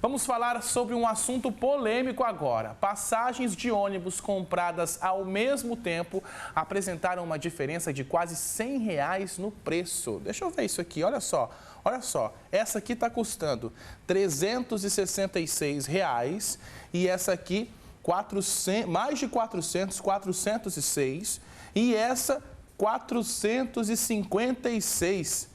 Vamos falar sobre um assunto polêmico agora. Passagens de ônibus compradas ao mesmo tempo apresentaram uma diferença de quase R$100 no preço. Deixa eu ver isso aqui, olha só. Olha só, essa aqui está custando R$366 e essa aqui mais de 406 e essa 456.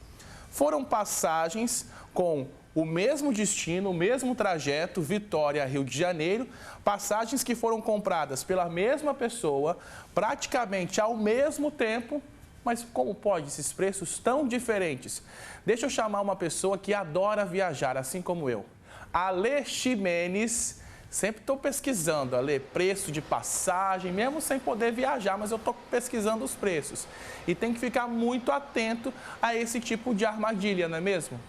Foram passagens com o mesmo destino, o mesmo trajeto, Vitória, Rio de Janeiro, passagens que foram compradas pela mesma pessoa, praticamente ao mesmo tempo, mas como pode esses preços tão diferentes? Deixa eu chamar uma pessoa que adora viajar, assim como eu. Ale Ximenes, sempre estou pesquisando, Ale, preço de passagem, mesmo sem poder viajar, mas eu estou pesquisando os preços. E tem que ficar muito atento a esse tipo de armadilha, não é mesmo?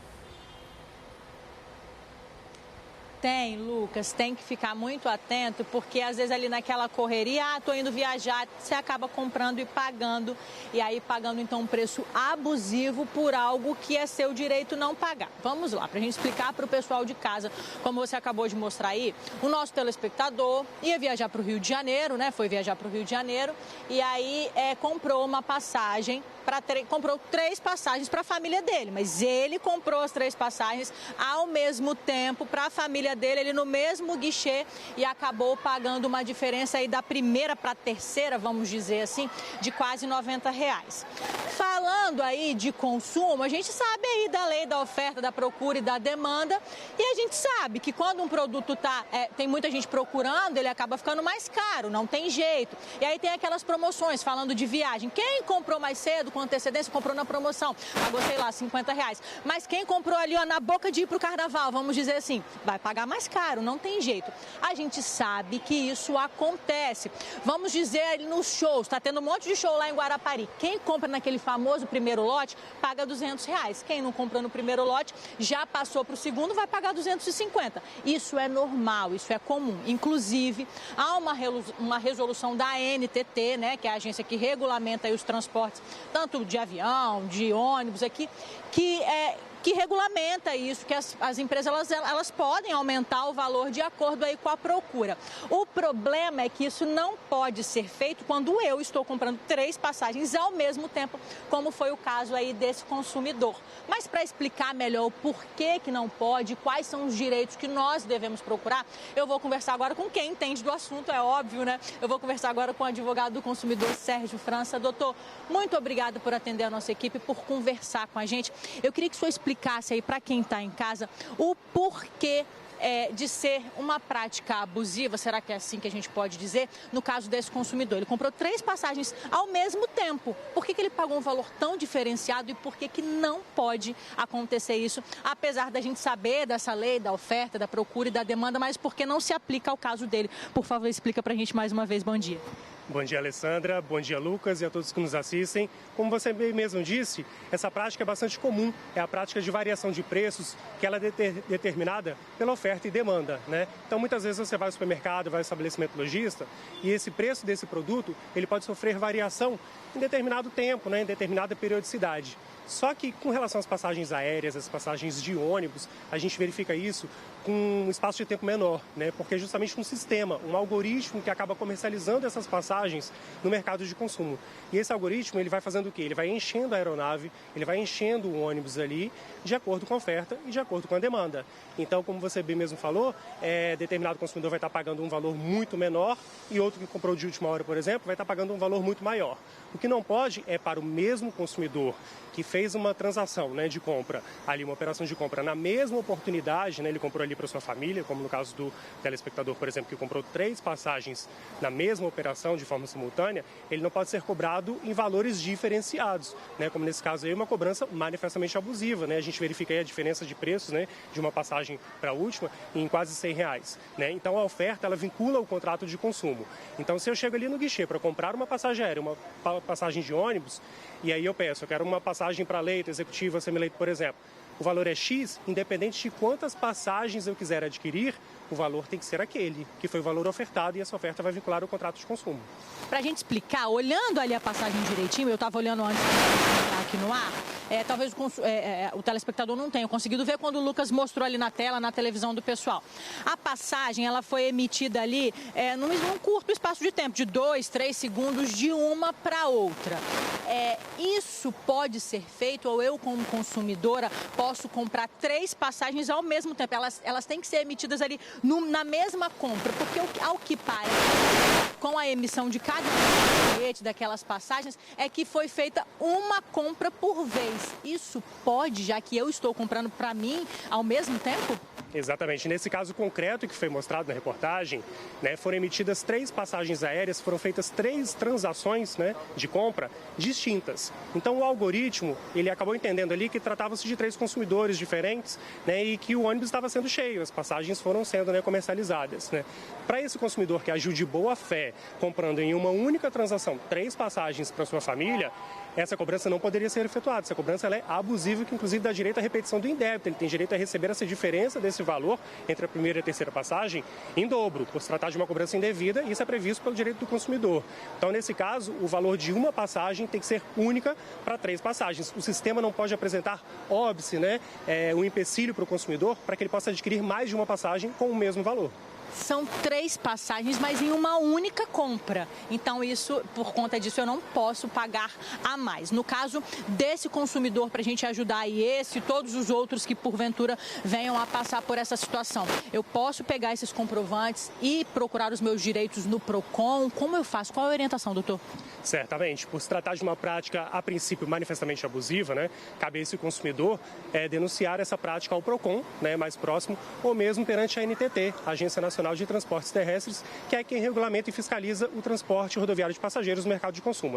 Tem, Lucas, tem que ficar muito atento, porque às vezes ali naquela correria, tô indo viajar, você acaba comprando e pagando, e aí pagando então um preço abusivo por algo que é seu direito não pagar. Vamos lá, pra gente explicar para o pessoal de casa, como você acabou de mostrar aí, o nosso telespectador ia viajar para o Rio de Janeiro, né, foi viajar para o Rio de Janeiro, e aí comprou uma passagem, comprou 3 passagens para a família dele, mas ele comprou as 3 passagens ao mesmo tempo para a família dele, ele no mesmo guichê, e acabou pagando uma diferença aí da primeira para a terceira, vamos dizer assim, de quase R$90. Falando aí de consumo, a gente sabe aí da lei da oferta, da procura e da demanda, e a gente sabe que quando um produto tem muita gente procurando, ele acaba ficando mais caro, não tem jeito. E aí tem aquelas promoções, falando de viagem. Quem comprou mais cedo, com antecedência, comprou na promoção, pagou, sei lá, R$50. Mas quem comprou ali, ó, na boca de ir pro carnaval, vamos dizer assim, vai pagar mais caro, não tem jeito. A gente sabe que isso acontece. Vamos dizer ali nos shows, tá tendo um monte de show lá em Guarapari. Quem compra naquele famoso primeiro lote, paga R$200. Quem não comprou no primeiro lote, já passou pro segundo, vai pagar 250. Isso é normal, isso é comum. Inclusive, há uma resolução da ANTT, né, que é a agência que regulamenta aí os transportes, tanto de avião, de ônibus aqui, que regulamenta isso, que as empresas elas podem aumentar o valor de acordo aí com a procura. O problema é que isso não pode ser feito quando eu estou comprando 3 passagens ao mesmo tempo, como foi o caso aí desse consumidor. Mas para explicar melhor o porquê que não pode, quais são os direitos que nós devemos procurar, eu vou conversar agora com quem entende do assunto, é óbvio, né? Eu vou conversar agora com o advogado do consumidor, Sérgio França. Doutor, muito obrigado por atender a nossa equipe, por conversar com a gente. Eu queria que o senhor explicasse aí para quem está em casa o porquê de ser uma prática abusiva, será que é assim que a gente pode dizer, no caso desse consumidor? Ele comprou 3 passagens ao mesmo tempo. Por que ele pagou um valor tão diferenciado e por que não pode acontecer isso, apesar da gente saber dessa lei, da oferta, da procura e da demanda, mas por que não se aplica ao caso dele? Por favor, explica para a gente mais uma vez. Bom dia. Bom dia, Alessandra. Bom dia, Lucas, e a todos que nos assistem. Como você mesmo disse, essa prática é bastante comum. É a prática de variação de preços, que ela é determinada pela oferta e demanda, né? Então, muitas vezes você vai ao supermercado, vai ao estabelecimento lojista, e esse preço desse produto, ele pode sofrer variação em determinado tempo, né? Em determinada periodicidade. Só que com relação às passagens aéreas, as passagens de ônibus, a gente verifica isso com um espaço de tempo menor, né? Porque é justamente um sistema, um algoritmo que acaba comercializando essas passagens no mercado de consumo. E esse algoritmo, ele vai fazendo o quê? Ele vai enchendo a aeronave, ele vai enchendo o ônibus ali, de acordo com a oferta e de acordo com a demanda. Então, como você bem mesmo falou, determinado consumidor vai estar pagando um valor muito menor e outro que comprou de última hora, por exemplo, vai estar pagando um valor muito maior. O que não pode é para o mesmo consumidor que fez uma transação, né, de compra, ali uma operação de compra na mesma oportunidade, né, ele comprou ali para sua família, como no caso do telespectador, por exemplo, que comprou 3 passagens na mesma operação de forma simultânea, ele não pode ser cobrado em valores diferenciados, né, como nesse caso aí uma cobrança manifestamente abusiva, né, a gente verifica aí a diferença de preços, né, de uma passagem para a última em quase R$100, né, então a oferta ela vincula o contrato de consumo. Então se eu chego ali no guichê para comprar uma passagem aérea, uma passagem de ônibus, e aí eu quero uma passagem para leito, executiva, semileito, por exemplo. O valor é X, independente de quantas passagens eu quiser adquirir, o valor tem que ser aquele, que foi o valor ofertado, e essa oferta vai vincular o contrato de consumo. Para a gente explicar, olhando ali a passagem direitinho, eu estava olhando antes aqui no ar, talvez o telespectador não tenha conseguido ver quando o Lucas mostrou ali na tela, na televisão do pessoal. A passagem, ela foi emitida ali num curto espaço de tempo, de 2, 3 segundos, de uma para outra. Isso pode ser feito, ou eu, como consumidora, posso comprar 3 passagens ao mesmo tempo. Elas têm que ser emitidas ali na mesma compra, porque ao que parece, com a emissão de cada bilhete daquelas passagens, é que foi feita uma compra por vez. Isso pode, já que eu estou comprando para mim ao mesmo tempo? Exatamente. Nesse caso concreto que foi mostrado na reportagem, foram emitidas 3 passagens aéreas, foram feitas 3 transações de compra distintas. Então o algoritmo, ele acabou entendendo ali que tratava-se de 3 consumidores diferentes e que o ônibus estava sendo cheio, as passagens foram sendo comercializadas. Para esse consumidor que agiu de boa fé, comprando em uma única transação 3 passagens para sua família, essa cobrança não poderia ser efetuada. Essa cobrança ela é abusiva, que inclusive dá direito à repetição do indébito. Ele tem direito a receber essa diferença desse valor entre a primeira e a terceira passagem em dobro, por se tratar de uma cobrança indevida, e isso é previsto pelo direito do consumidor. Então, nesse caso, o valor de uma passagem tem que ser única para 3 passagens. O sistema não pode apresentar óbice, um empecilho para o consumidor para que ele possa adquirir mais de uma passagem com o mesmo valor. São 3 passagens, mas em uma única compra. Então, por conta disso, eu não posso pagar a mais. No caso desse consumidor, para a gente ajudar aí esse e todos os outros que, porventura, venham a passar por essa situação, eu posso pegar esses comprovantes e procurar os meus direitos no PROCON? Como eu faço? Qual a orientação, doutor? Certamente. Por se tratar de uma prática, a princípio, manifestamente abusiva, cabe a esse consumidor denunciar essa prática ao PROCON, mais próximo, ou mesmo perante a ANTT, Agência Nacional de Transportes Terrestres, que é quem regulamenta e fiscaliza o transporte rodoviário de passageiros no mercado de consumo.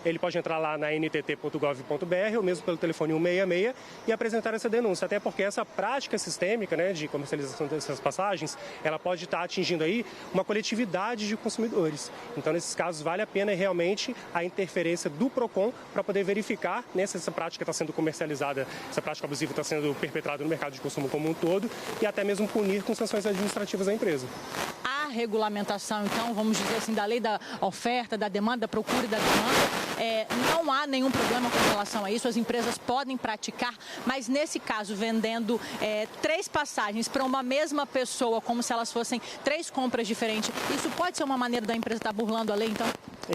Ele pode entrar lá na ntt.gov.br ou mesmo pelo telefone 166 e apresentar essa denúncia, até porque essa prática sistêmica de comercialização dessas passagens, ela pode estar atingindo aí uma coletividade de consumidores. Então, nesses casos, vale a pena realmente a interferência do PROCON para poder verificar se essa prática está sendo comercializada, essa prática abusiva está sendo perpetrada no mercado de consumo como um todo, e até mesmo punir com sanções administrativas a empresa. A regulamentação, então, vamos dizer assim, da lei da oferta, da demanda, da procura e da demanda, não há nenhum problema com relação a isso, as empresas podem praticar, mas nesse caso, vendendo 3 passagens para uma mesma pessoa, como se elas fossem 3 compras diferentes, isso pode ser uma maneira da empresa estar burlando a lei, então?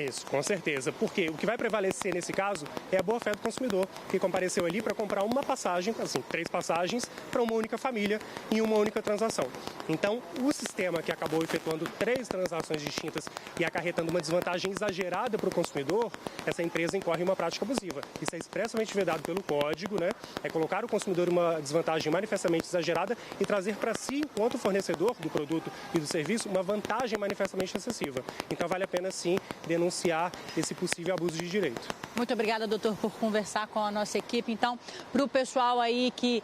Isso, com certeza, porque o que vai prevalecer nesse caso é a boa-fé do consumidor, que compareceu ali para comprar uma passagem, assim, 3 passagens para uma única família em uma única transação. Então, o sistema que acabou efetuando 3 transações distintas e acarretando uma desvantagem exagerada para o consumidor, essa empresa incorre em uma prática abusiva. Isso é expressamente vedado pelo código, é colocar o consumidor em uma desvantagem manifestamente exagerada e trazer para si, enquanto fornecedor do produto e do serviço, uma vantagem manifestamente excessiva. Então, vale a pena, sim, denunciar esse possível abuso de direito. Muito obrigada, doutor, por conversar com a nossa equipe. Então, para o pessoal aí que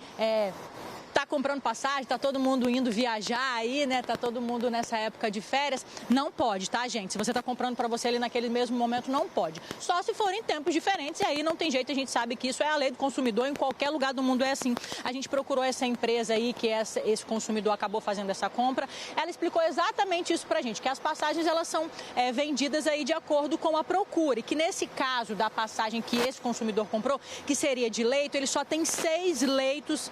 está comprando passagem, está todo mundo indo viajar aí, está todo mundo nessa época de férias, não pode, tá, gente? Se você está comprando para você ali naquele mesmo momento, não pode. Só se for em tempos diferentes, e aí não tem jeito, a gente sabe que isso é a lei do consumidor, em qualquer lugar do mundo é assim. A gente procurou essa empresa aí, que esse consumidor acabou fazendo essa compra, ela explicou exatamente isso pra gente, que as passagens, elas são vendidas aí de acordo com a procura, e que nesse caso da passagem que esse consumidor comprou, que seria de leito, ele só tem 6 leitos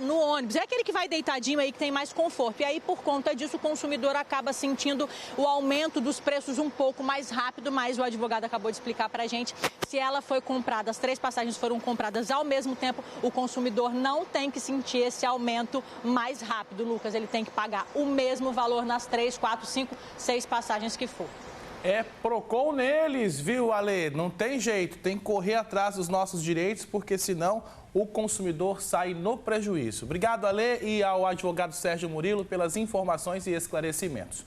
no ônibus. É aquele que vai deitadinho aí, que tem mais conforto. E aí, por conta disso, o consumidor acaba sentindo o aumento dos preços um pouco mais rápido, mas o advogado acabou de explicar pra gente, se ela foi comprada, as 3 passagens foram compradas ao mesmo tempo, o consumidor não tem que sentir esse aumento mais rápido, Lucas. Ele tem que pagar o mesmo valor nas 3, 4, 5, 6 passagens que for. É PROCON neles, viu, Ale? Não tem jeito, tem que correr atrás dos nossos direitos, porque senão o consumidor sai no prejuízo. Obrigado, Ale, e ao advogado Sérgio Murilo pelas informações e esclarecimentos.